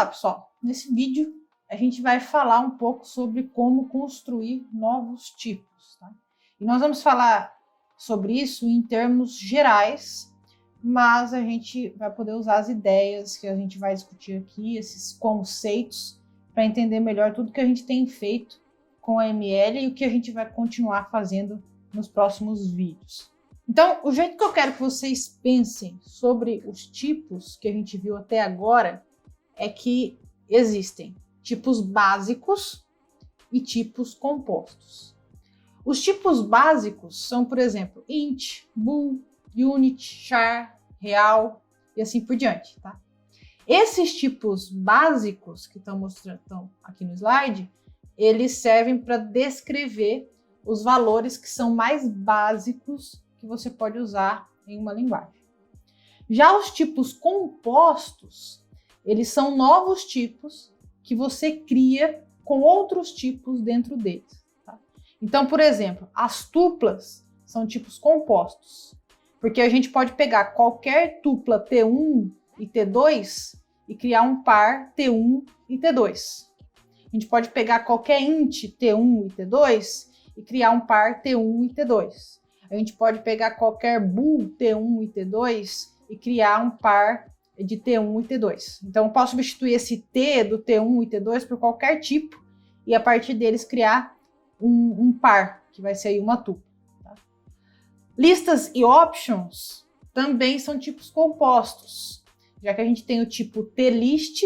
lá, pessoal. Nesse vídeo, a gente vai falar um pouco sobre como construir novos tipos, tá? E nós vamos falar sobre isso em termos gerais, mas a gente vai poder usar as ideias que a gente vai discutir aqui, esses conceitos, para entender melhor tudo que a gente tem feito com a ML e o que a gente vai continuar fazendo nos próximos vídeos. Então, o jeito que eu quero que vocês pensem sobre os tipos que a gente viu até agora é que existem tipos básicos e tipos compostos. Os tipos básicos são, por exemplo, int, bool, unit, char, real e assim por diante, tá? Esses tipos básicos que estão mostrando aqui no slide, eles servem para descrever os valores que são mais básicos que você pode usar em uma linguagem. Já os tipos compostos, eles são novos tipos que você cria com outros tipos dentro deles. Tá? Então, por exemplo, as tuplas são tipos compostos, porque a gente pode pegar qualquer tupla T1 e T2 e criar um par T1 e T2. A gente pode pegar qualquer int T1 e T2 e criar um par T1 e T2. A gente pode pegar qualquer bool T1 e T2 e criar um par de T1 e T2. Então, eu posso substituir esse T do T1 e T2 por qualquer tipo e a partir deles criar um par, que vai ser aí uma tupla. Tá? Listas e options também são tipos compostos, já que a gente tem o tipo TList,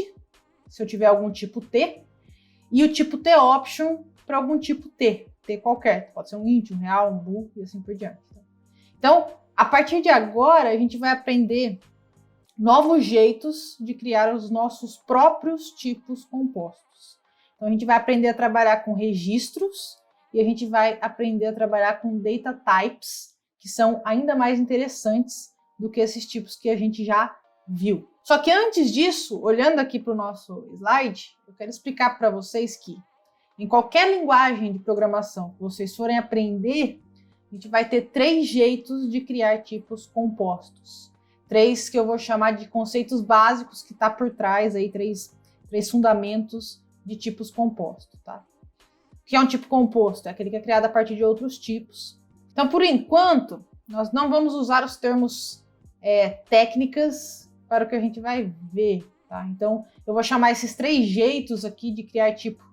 se eu tiver algum tipo T, e o tipo TOption para algum tipo T qualquer. Pode ser um int, um real, um bool e assim por diante. Então, a partir de agora, a gente vai aprender novos jeitos de criar os nossos próprios tipos compostos. Então, a gente vai aprender a trabalhar com registros e a gente vai aprender a trabalhar com data types, que são ainda mais interessantes do que esses tipos que a gente já viu. Só que antes disso, olhando aqui para o nosso slide, eu quero explicar para vocês que em qualquer linguagem de programação que vocês forem aprender, a gente vai ter 3 jeitos de criar tipos compostos. 3 que eu vou chamar de conceitos básicos que está por trás, aí 3 fundamentos de tipos compostos. Tá? O que é um tipo composto? É aquele que é criado a partir de outros tipos. Então, por enquanto, nós não vamos usar os termos técnicas para o que a gente vai ver. Tá? Então, eu vou chamar esses 3 jeitos aqui de criar tipos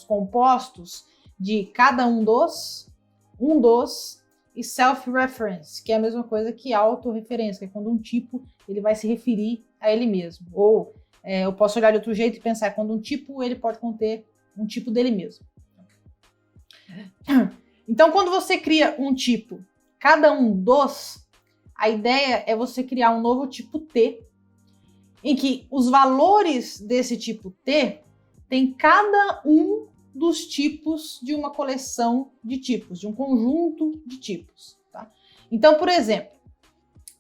compostos de cada um dos e self-reference, que é a mesma coisa que autorreferência, que é quando um tipo ele vai se referir a ele mesmo. Ou eu posso olhar de outro jeito e pensar quando um tipo ele pode conter um tipo dele mesmo. Então, quando você cria um tipo, cada um dos, a ideia é você criar um novo tipo T, em que os valores desse tipo T tem cada um dos tipos de uma coleção de tipos, de um conjunto de tipos. Tá? Então, por exemplo,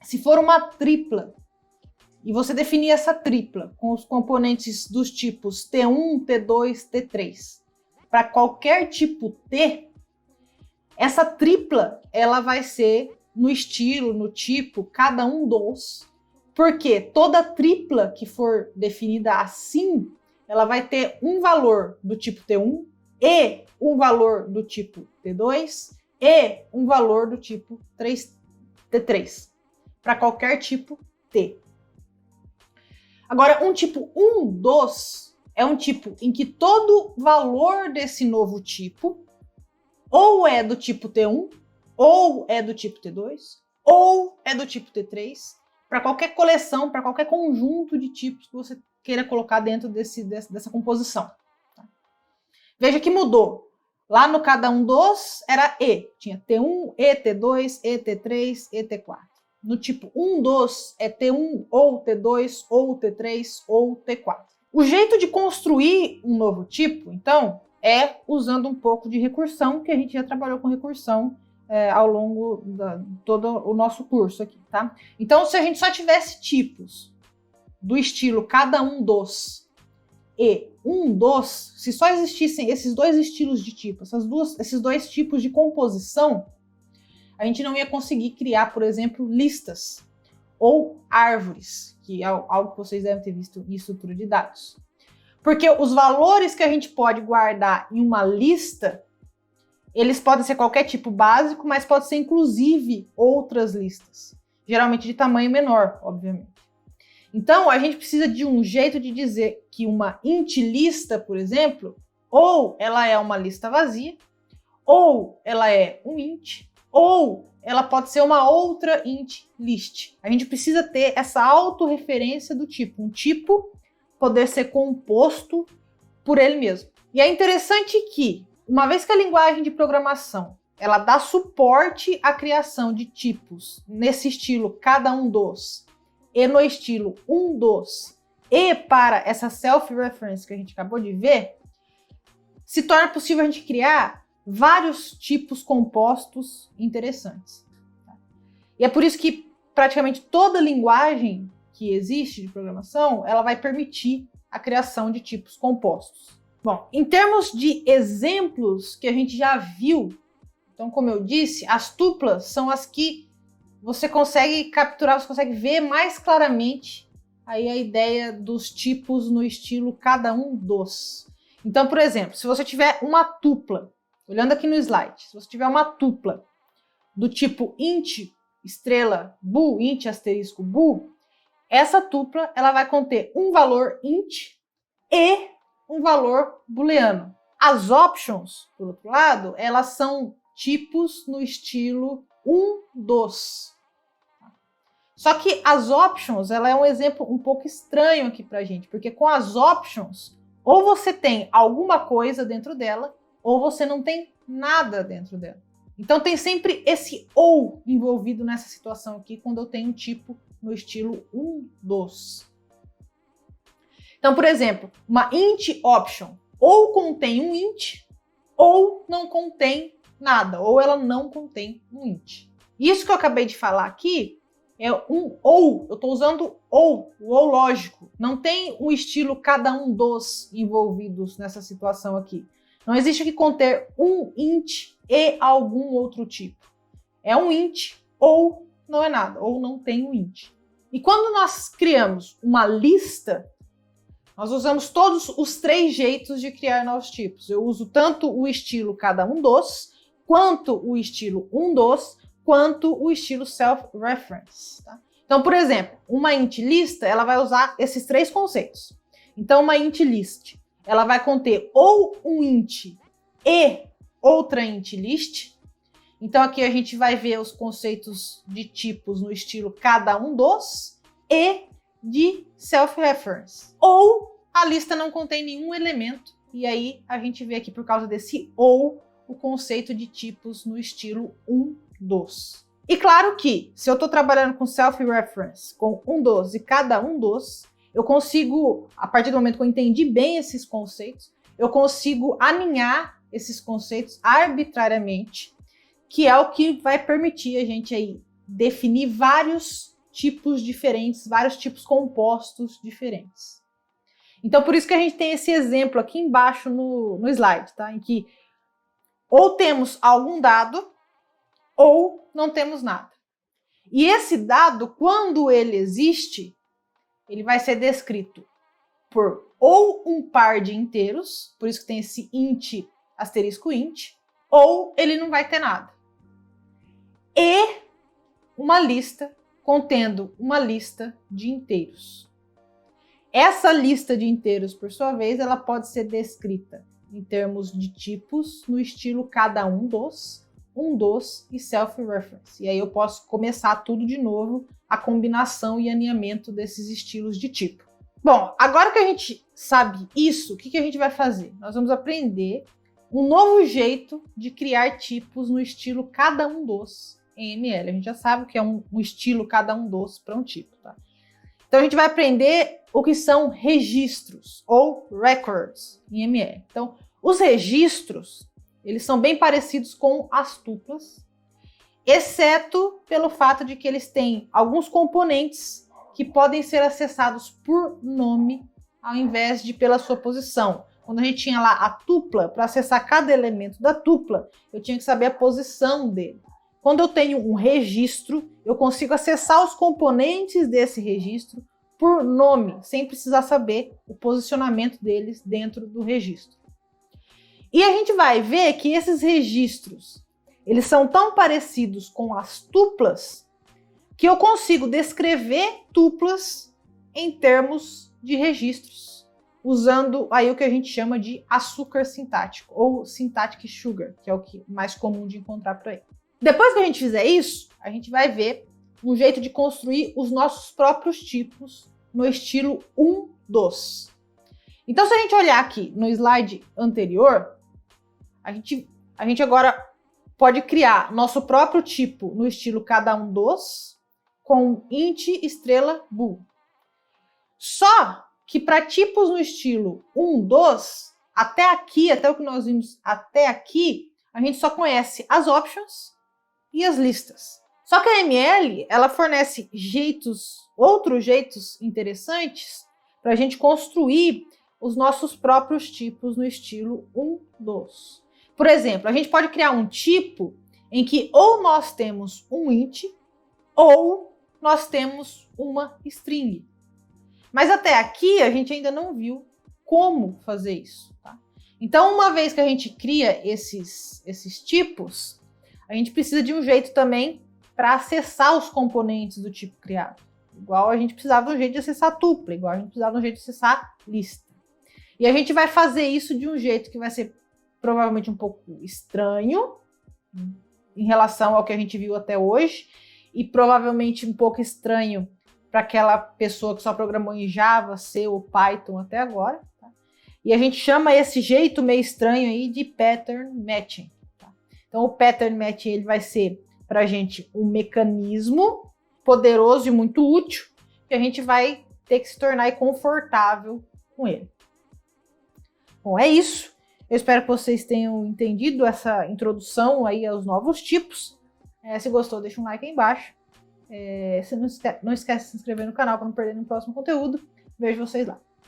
se for uma tripla, e você definir essa tripla com os componentes dos tipos T1, T2, T3, para qualquer tipo T, essa tripla ela vai ser no estilo, no tipo, cada um dos, porque toda tripla que for definida assim, ela vai ter um valor do tipo T1 e um valor do tipo T2 e um valor do tipo T3, para qualquer tipo T. Agora, um tipo 1 dos é um tipo em que todo valor desse novo tipo ou é do tipo T1, ou é do tipo T2, ou é do tipo T3, para qualquer coleção, para qualquer conjunto de tipos que você queira colocar dentro dessa composição. Tá? Veja que mudou. Lá no cada um dos era E. Tinha T1, ET2, ET3, ET4. No tipo 1 dos é T1 ou T2 ou T3 ou T4. O jeito de construir um novo tipo, então, é usando um pouco de recursão, que a gente já trabalhou com recursão ao longo de todo o nosso curso aqui, tá? Então, se a gente só tivesse tipos do estilo cada um dos e um dos, se só existissem esses 2 estilos de tipo, esses 2 tipos de composição, a gente não ia conseguir criar, por exemplo, listas ou árvores, que é algo que vocês devem ter visto em estrutura de dados. Porque os valores que a gente pode guardar em uma lista, eles podem ser qualquer tipo básico, mas pode ser inclusive outras listas. Geralmente de tamanho menor, obviamente. Então, a gente precisa de um jeito de dizer que uma int lista, por exemplo, ou ela é uma lista vazia, ou ela é um int, ou ela pode ser uma outra int list. A gente precisa ter essa autorreferência do tipo, um tipo poder ser composto por ele mesmo. E é interessante que, uma vez que a linguagem de programação ela dá suporte à criação de tipos nesse estilo cada um dos, e no estilo um dos, e para essa self-reference que a gente acabou de ver, se torna possível a gente criar vários tipos compostos interessantes. E é por isso que praticamente toda linguagem que existe de programação, ela vai permitir a criação de tipos compostos. Bom, em termos de exemplos que a gente já viu, então como eu disse, as tuplas são as que você consegue capturar, você consegue ver mais claramente aí a ideia dos tipos no estilo cada um dos. Então, por exemplo, se você tiver uma tupla, olhando aqui no slide, se você tiver uma tupla do tipo int estrela bool, int asterisco bool, essa tupla ela vai conter um valor int e um valor booleano. As options, por outro lado, elas são tipos no estilo um dos. Só que as options, ela é um exemplo um pouco estranho aqui pra gente, porque com as options, ou você tem alguma coisa dentro dela, ou você não tem nada dentro dela. Então tem sempre esse ou envolvido nessa situação aqui, quando eu tenho um tipo no estilo um dos. Então, por exemplo, uma int option ou contém um int, ou não contém nada, ou ela não contém um int. Isso que eu acabei de falar aqui é um ou, eu estou usando ou, o ou lógico. Não tem um estilo cada um dos envolvidos nessa situação aqui. Não existe aqui conter um int e algum outro tipo. É um int ou não é nada, ou não tem um int. E quando nós criamos uma lista, nós usamos todos os três jeitos de criar novos tipos. Eu uso tanto o estilo cada um dos, quanto o estilo um dos, quanto o estilo self-reference. Tá? Então, por exemplo, uma int lista, ela vai usar esses três conceitos. Então, uma int list, ela vai conter ou um int e outra int list. Então, aqui a gente vai ver os conceitos de tipos no estilo cada um dos e de self-reference. Ou a lista não contém nenhum elemento, e aí a gente vê aqui por causa desse ou o conceito de tipos no estilo um dos. E claro que, se eu estou trabalhando com self-reference, com um dos e cada um dos, eu consigo, a partir do momento que eu entendi bem esses conceitos, eu consigo alinhar esses conceitos arbitrariamente, que é o que vai permitir a gente aí definir vários tipos diferentes, vários tipos compostos diferentes. Então, por isso que a gente tem esse exemplo aqui embaixo no slide, tá? Em que ou temos algum dado, ou não temos nada. E esse dado, quando ele existe, ele vai ser descrito por ou um par de inteiros, por isso que tem esse int asterisco int, ou ele não vai ter nada. E uma lista contendo uma lista de inteiros. Essa lista de inteiros, por sua vez, ela pode ser descrita em termos de tipos no estilo cada um dos e self-reference. E aí eu posso começar tudo de novo, a combinação e alinhamento desses estilos de tipo. Bom, agora que a gente sabe isso, o que a gente vai fazer? Nós vamos aprender um novo jeito de criar tipos no estilo cada um dos em ML. A gente já sabe o que é um estilo cada um dos para um tipo, tá? Então a gente vai aprender o que são registros ou records em ML. Então, os registros, eles são bem parecidos com as tuplas, exceto pelo fato de que eles têm alguns componentes que podem ser acessados por nome ao invés de pela sua posição. Quando a gente tinha lá a tupla, para acessar cada elemento da tupla, eu tinha que saber a posição dele. Quando eu tenho um registro, eu consigo acessar os componentes desse registro por nome, sem precisar saber o posicionamento deles dentro do registro. E a gente vai ver que esses registros, eles são tão parecidos com as tuplas que eu consigo descrever tuplas em termos de registros, usando aí o que a gente chama de açúcar sintático, ou syntactic sugar, que é o que mais comum de encontrar por aí. Depois que a gente fizer isso, a gente vai ver um jeito de construir os nossos próprios tipos no estilo 1 dos. Então, se a gente olhar aqui no slide anterior, a gente agora pode criar nosso próprio tipo no estilo cada um dos, com int, estrela, bool. Só que para tipos no estilo 1 dos, até aqui, até o que nós vimos até aqui, a gente só conhece as options e as listas. Só que a ML, ela fornece outros jeitos interessantes para a gente construir os nossos próprios tipos no estilo 1 dos. Por exemplo, a gente pode criar um tipo em que ou nós temos um int ou nós temos uma string. Mas até aqui a gente ainda não viu como fazer isso. Tá? Então, uma vez que a gente cria esses tipos, a gente precisa de um jeito também para acessar os componentes do tipo criado. Igual a gente precisava de um jeito de acessar tupla, igual a gente precisava de um jeito de acessar lista. E a gente vai fazer isso de um jeito que vai ser provavelmente um pouco estranho em relação ao que a gente viu até hoje e provavelmente um pouco estranho para aquela pessoa que só programou em Java, C ou Python até agora. Tá? E a gente chama esse jeito meio estranho aí de pattern matching. Tá? Então o pattern matching ele vai ser para a gente um mecanismo poderoso e muito útil que a gente vai ter que se tornar confortável com ele. Bom, é isso. Eu espero que vocês tenham entendido essa introdução aí aos novos tipos. Se gostou, deixa um like aí embaixo. Não esquece de se inscrever no canal para não perder no próximo conteúdo. Vejo vocês lá.